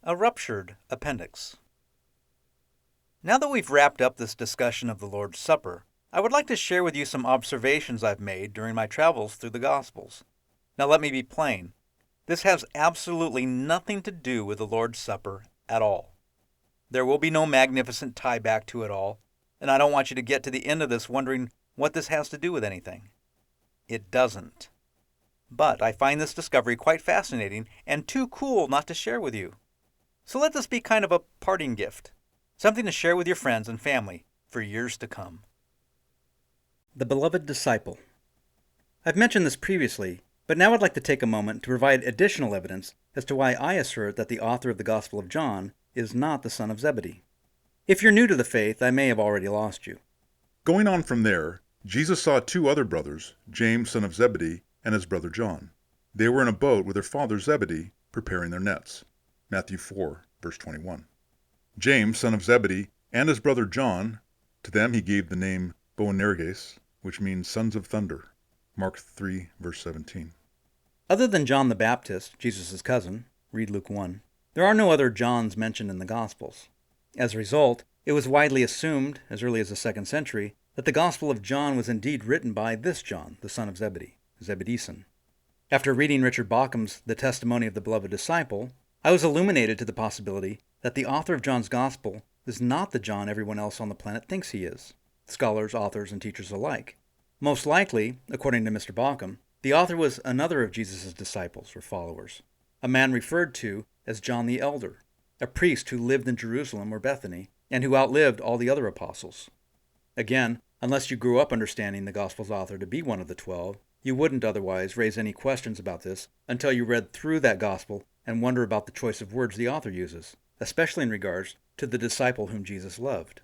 A ruptured appendix. Now that we've wrapped up this discussion of the Lord's Supper, I would like to share with you some observations I've made during my travels through the Gospels. Now let me be plain. This has absolutely nothing to do with the Lord's Supper at all. There will be no magnificent tie back to it all, and I don't want you to get to the end of this wondering what this has to do with anything. It doesn't. But I find this discovery quite fascinating and too cool not to share with you. So let this be kind of a parting gift, something to share with your friends and family for years to come. The Beloved Disciple. I've mentioned this previously, but now I'd like to take a moment to provide additional evidence as to why I assert that the author of the Gospel of John is not the son of Zebedee. If you're new to the faith, I may have already lost you. Going on from there, Jesus saw two other brothers, James son of Zebedee and his brother John. They were in a boat with their father Zebedee, preparing their nets. Matthew 4, verse 21. James son of Zebedee and his brother John, to them he gave the name Boanerges, which means sons of thunder. Mark 3, verse 17. Other than John the Baptist, Jesus' cousin, read Luke 1, there are no other Johns mentioned in the Gospels. As a result, it was widely assumed, as early as the 2nd century, that the Gospel of John was indeed written by this John, the son of Zebedee, Zebedeeson. After reading Richard Bauckham's The Testimony of the Beloved Disciple, I was illuminated to the possibility that the author of John's Gospel is not the John everyone else on the planet thinks he is, scholars, authors, and teachers alike. Most likely, according to Mr. Bauckham, the author was another of Jesus' disciples or followers, a man referred to as John the Elder, a priest who lived in Jerusalem or Bethany, and who outlived all the other apostles. Again, unless you grew up understanding the Gospel's author to be one of the 12, you wouldn't otherwise raise any questions about this until you read through that Gospel and wonder about the choice of words the author uses, especially in regards to the disciple whom Jesus loved.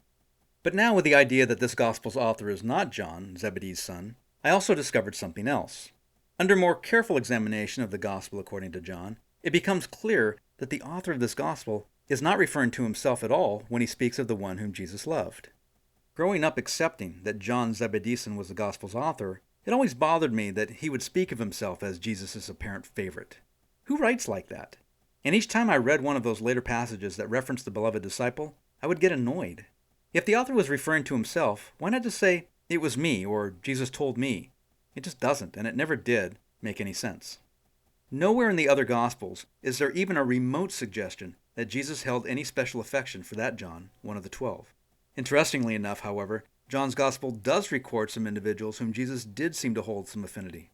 But now with the idea that this Gospel's author is not John, Zebedee's son, I also discovered something else. Under more careful examination of the Gospel according to John, it becomes clear that the author of this Gospel is not referring to himself at all when he speaks of the one whom Jesus loved. Growing up accepting that John Zebedeeson was the Gospel's author, it always bothered me that he would speak of himself as Jesus' apparent favorite. Who writes like that? And each time I read one of those later passages that referenced the beloved disciple, I would get annoyed. If the author was referring to himself, why not just say, "It was me," or "Jesus told me"? It just doesn't, and it never did, make any sense. Nowhere in the other Gospels is there even a remote suggestion that Jesus held any special affection for that John, one of the 12. Interestingly enough, however, John's Gospel does record some individuals whom Jesus did seem to hold some affinity.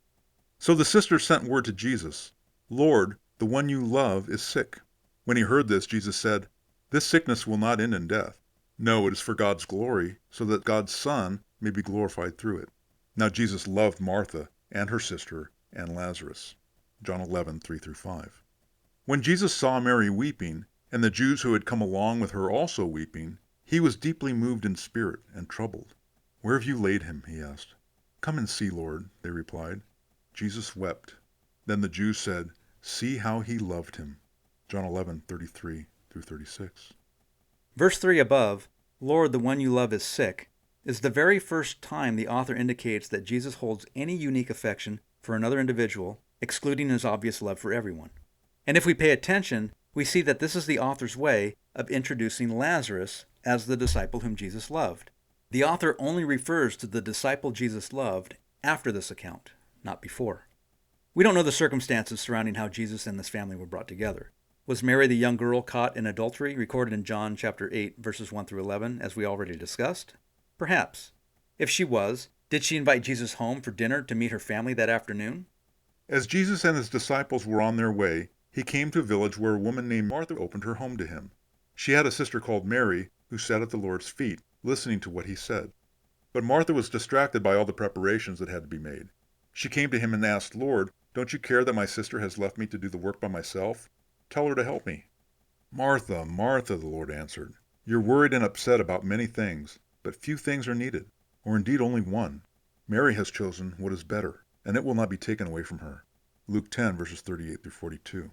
So the sisters sent word to Jesus, "Lord, the one you love is sick." When he heard this, Jesus said, "This sickness will not end in death. No, it is for God's glory, so that God's Son may be glorified through it." Now Jesus loved Martha and her sister and Lazarus. John 11, 3-5. When Jesus saw Mary weeping, and the Jews who had come along with her also weeping, he was deeply moved in spirit and troubled. "Where have you laid him?" he asked. "Come and see, Lord," they replied. Jesus wept. Then the Jews said, "See how he loved him." John 11, 33-36. Verse 3 above, "Lord, the one you love is sick," is the very first time the author indicates that Jesus holds any unique affection for another individual, excluding his obvious love for everyone. And if we pay attention, we see that this is the author's way of introducing Lazarus as the disciple whom Jesus loved. The author only refers to the disciple Jesus loved after this account, not before. We don't know the circumstances surrounding how Jesus and this family were brought together. Was Mary the young girl caught in adultery, recorded in John chapter 8, verses 1-11, as we already discussed? Perhaps. If she was, did she invite Jesus home for dinner to meet her family that afternoon? As Jesus and his disciples were on their way, he came to a village where a woman named Martha opened her home to him. She had a sister called Mary, who sat at the Lord's feet, listening to what he said. But Martha was distracted by all the preparations that had to be made. She came to him and asked, "Lord, don't you care that my sister has left me to do the work by myself? Tell her to help me." "Martha, Martha," the Lord answered, "you're worried and upset about many things, but few things are needed, or indeed only one. Mary has chosen what is better, and it will not be taken away from her." Luke 10, verses 38-42.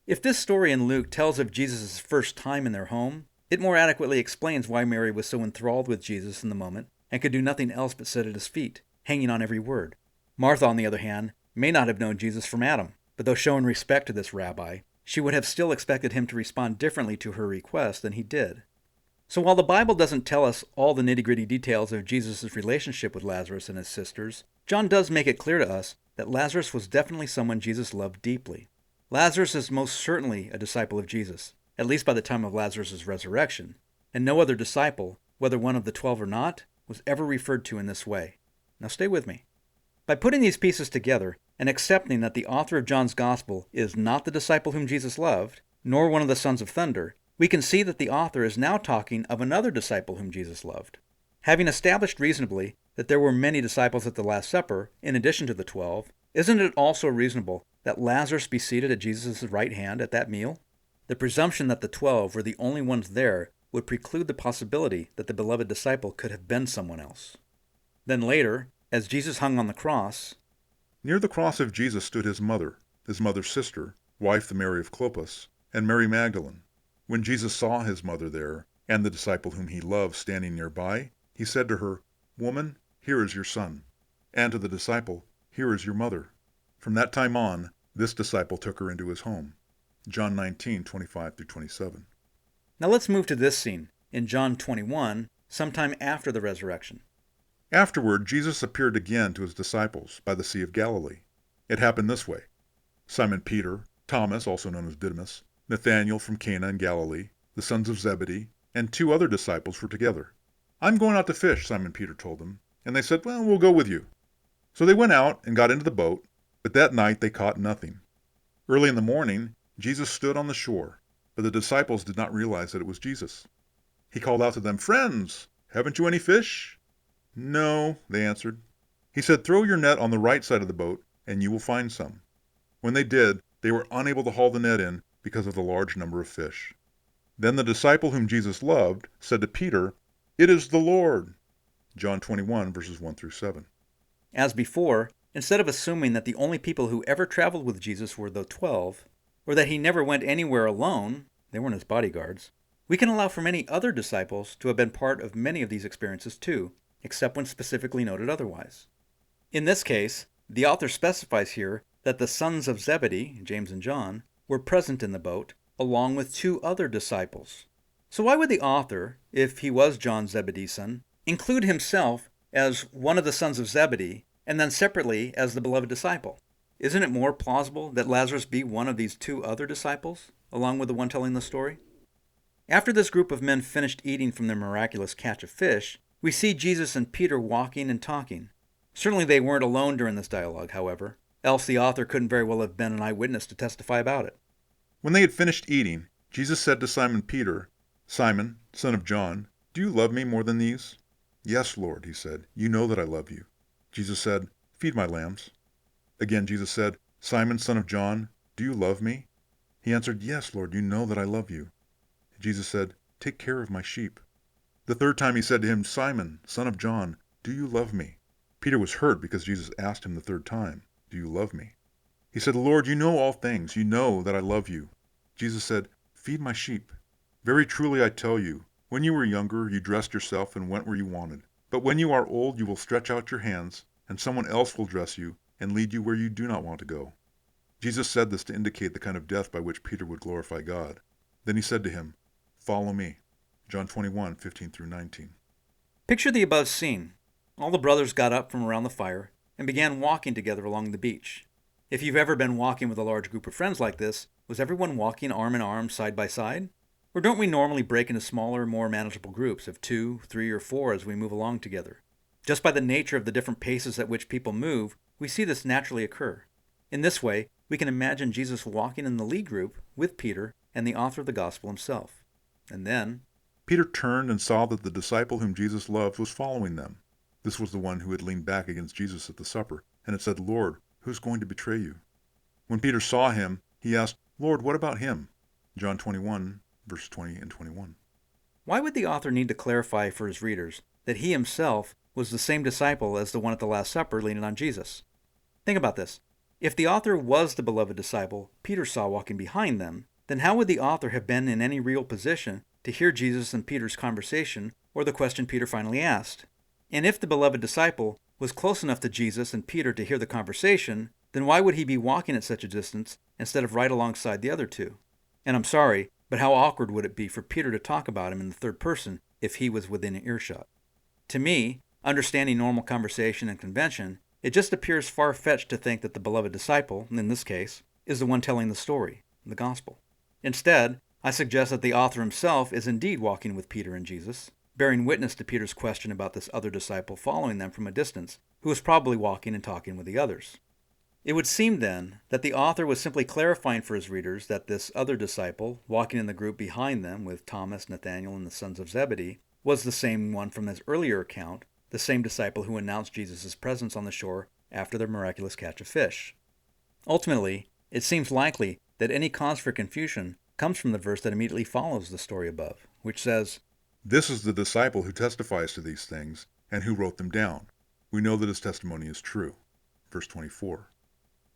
If this story in Luke tells of Jesus' first time in their home, it more adequately explains why Mary was so enthralled with Jesus in the moment and could do nothing else but sit at his feet, hanging on every word. Martha, on the other hand, may not have known Jesus from Adam, but though showing respect to this rabbi, she would have still expected him to respond differently to her request than he did. So while the Bible doesn't tell us all the nitty-gritty details of Jesus' relationship with Lazarus and his sisters, John does make it clear to us that Lazarus was definitely someone Jesus loved deeply. Lazarus is most certainly a disciple of Jesus, at least by the time of Lazarus' resurrection, and no other disciple, whether one of the 12 or not, was ever referred to in this way. Now stay with me. By putting these pieces together and accepting that the author of John's Gospel is not the disciple whom Jesus loved, nor one of the sons of thunder, we can see that the author is now talking of another disciple whom Jesus loved. Having established reasonably that there were many disciples at the Last Supper, in addition to the 12, isn't it also reasonable that Lazarus be seated at Jesus' right hand at that meal? The presumption that the 12 were the only ones there would preclude the possibility that the beloved disciple could have been someone else. Then later, as Jesus hung on the cross, near the cross of Jesus stood his mother's sister, wife the Mary of Clopas, and Mary Magdalene. When Jesus saw his mother there, and the disciple whom he loved standing nearby, he said to her, "Woman, here is your son," and to the disciple, "Here is your mother." From that time on, this disciple took her into his home. John 19:25-27. Now let's move to this scene, in John 21, sometime after the resurrection. Afterward, Jesus appeared again to his disciples by the Sea of Galilee. It happened this way. Simon Peter, Thomas, also known as Didymus, Nathanael from Cana in Galilee, the sons of Zebedee, and 2 other disciples were together. "I'm going out to fish," Simon Peter told them, and they said, "Well, we'll go with you." So they went out and got into the boat, but that night they caught nothing. Early in the morning, Jesus stood on the shore, but the disciples did not realize that it was Jesus. He called out to them, "Friends, haven't you any fish?" "No," they answered. He said, "Throw your net on the right side of the boat, and you will find some." When they did, they were unable to haul the net in because of the large number of fish. Then the disciple whom Jesus loved said to Peter, "It is the Lord." John 21:1-7. As before, instead of assuming that the only people who ever traveled with Jesus were the 12, or that he never went anywhere alone, they weren't his bodyguards, we can allow for many other disciples to have been part of many of these experiences too, except when specifically noted otherwise. In this case, the author specifies here that the sons of Zebedee, James and John, were present in the boat, along with 2 other disciples. So why would the author, if he was John Zebedee's son, include himself as one of the sons of Zebedee, and then separately as the beloved disciple? Isn't it more plausible that Lazarus be one of these 2 other disciples, along with the one telling the story? After this group of men finished eating from their miraculous catch of fish, we see Jesus and Peter walking and talking. Certainly they weren't alone during this dialogue, however, else the author couldn't very well have been an eyewitness to testify about it. When they had finished eating, Jesus said to Simon Peter, "Simon, son of John, do you love me more than these?" "Yes, Lord," he said, "you know that I love you." Jesus said, "Feed my lambs." Again Jesus said, "Simon, son of John, do you love me?" He answered, "Yes, Lord, you know that I love you." Jesus said, "Take care of my sheep." The third time he said to him, "Simon, son of John, do you love me?" Peter was hurt because Jesus asked him the third time, "Do you love me?" He said, "Lord, you know all things. You know that I love you." Jesus said, "Feed my sheep. Very truly I tell you, when you were younger, you dressed yourself and went where you wanted. But when you are old, you will stretch out your hands, and someone else will dress you and lead you where you do not want to go." Jesus said this to indicate the kind of death by which Peter would glorify God. Then he said to him, "Follow me." John 21:15-19. Picture the above scene. All the brothers got up from around the fire and began walking together along the beach. If you've ever been walking with a large group of friends like this, was everyone walking arm in arm, side by side? Or don't we normally break into smaller, more manageable groups of 2, 3, or 4 as we move along together? Just by the nature of the different paces at which people move, we see this naturally occur. In this way, we can imagine Jesus walking in the lead group with Peter and the author of the gospel himself. And then Peter turned and saw that the disciple whom Jesus loved was following them. This was the one who had leaned back against Jesus at the supper and had said, "Lord, who's going to betray you?" When Peter saw him, he asked, "Lord, what about him?" John 21:20-21. why would the author need to clarify for his readers that he himself was the same disciple as the one at the Last Supper leaning on Jesus? Think about this. If the author was the beloved disciple Peter saw walking behind them, then how would the author have been in any real position to hear Jesus and Peter's conversation or the question Peter finally asked? And if the beloved disciple was close enough to Jesus and Peter to hear the conversation, then why would he be walking at such a distance instead of right alongside the other two? And I'm sorry, but how awkward would it be for Peter to talk about him in the third person if he was within earshot? To me, understanding normal conversation and convention, it just appears far-fetched to think that the beloved disciple, in this case, is the one telling the story, the gospel. Instead, I suggest that the author himself is indeed walking with Peter and Jesus, bearing witness to Peter's question about this other disciple following them from a distance, who was probably walking and talking with the others. It would seem, then, that the author was simply clarifying for his readers that this other disciple, walking in the group behind them with Thomas, Nathanael, and the sons of Zebedee, was the same one from his earlier account, the same disciple who announced Jesus' presence on the shore after their miraculous catch of fish. Ultimately, it seems likely that any cause for confusion comes from the verse that immediately follows the story above, which says, "This is the disciple who testifies to these things, and who wrote them down. We know that his testimony is true." Verse 24.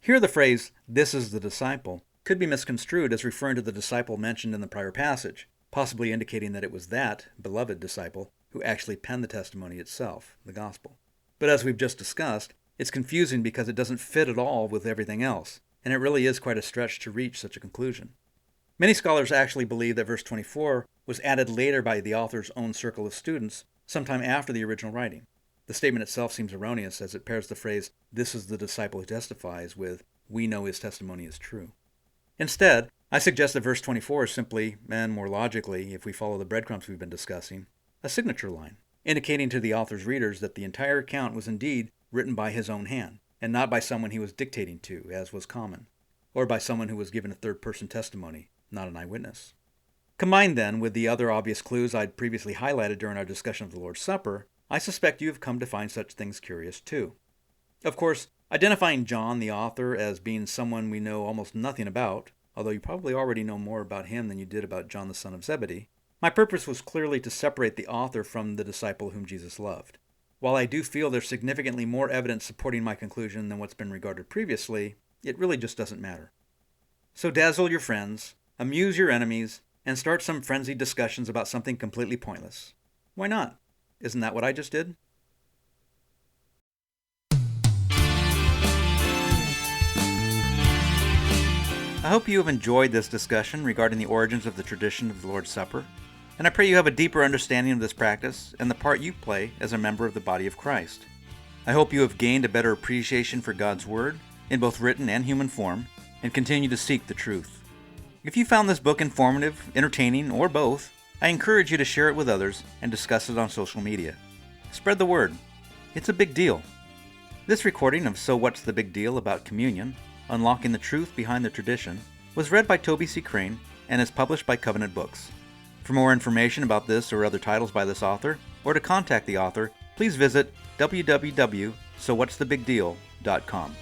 Here the phrase, "this is the disciple," could be misconstrued as referring to the disciple mentioned in the prior passage, possibly indicating that it was that beloved disciple who actually penned the testimony itself, the gospel. But as we've just discussed, it's confusing because it doesn't fit at all with everything else, and it really is quite a stretch to reach such a conclusion. Many scholars actually believe that verse 24 was added later by the author's own circle of students, sometime after the original writing. The statement itself seems erroneous as it pairs the phrase, "this is the disciple who testifies," with, "we know his testimony is true." Instead, I suggest that verse 24 is simply, and more logically, if we follow the breadcrumbs we've been discussing, a signature line, indicating to the author's readers that the entire account was indeed written by his own hand, and not by someone he was dictating to, as was common, or by someone who was given a third-person testimony, not an eyewitness. Combined then with the other obvious clues I'd previously highlighted during our discussion of the Lord's Supper, I suspect you have come to find such things curious too. Of course, identifying John, the author, as being someone we know almost nothing about, although you probably already know more about him than you did about John the son of Zebedee, my purpose was clearly to separate the author from the disciple whom Jesus loved. While I do feel there's significantly more evidence supporting my conclusion than what's been regarded previously, it really just doesn't matter. So dazzle your friends, amuse your enemies, and start some frenzied discussions about something completely pointless. Why not? Isn't that what I just did? I hope you have enjoyed this discussion regarding the origins of the tradition of the Lord's Supper, and I pray you have a deeper understanding of this practice and the part you play as a member of the body of Christ. I hope you have gained a better appreciation for God's Word, in both written and human form, and continue to seek the truth. If you found this book informative, entertaining, or both, I encourage you to share it with others and discuss it on social media. Spread the word. It's a big deal. This recording of So What's the Big Deal About Communion, Unlocking the Truth Behind the Tradition, was read by Toby Crain and is published by Covenant Books. For more information about this or other titles by this author, or to contact the author, please visit www.sowhat'sthebigdeal.com.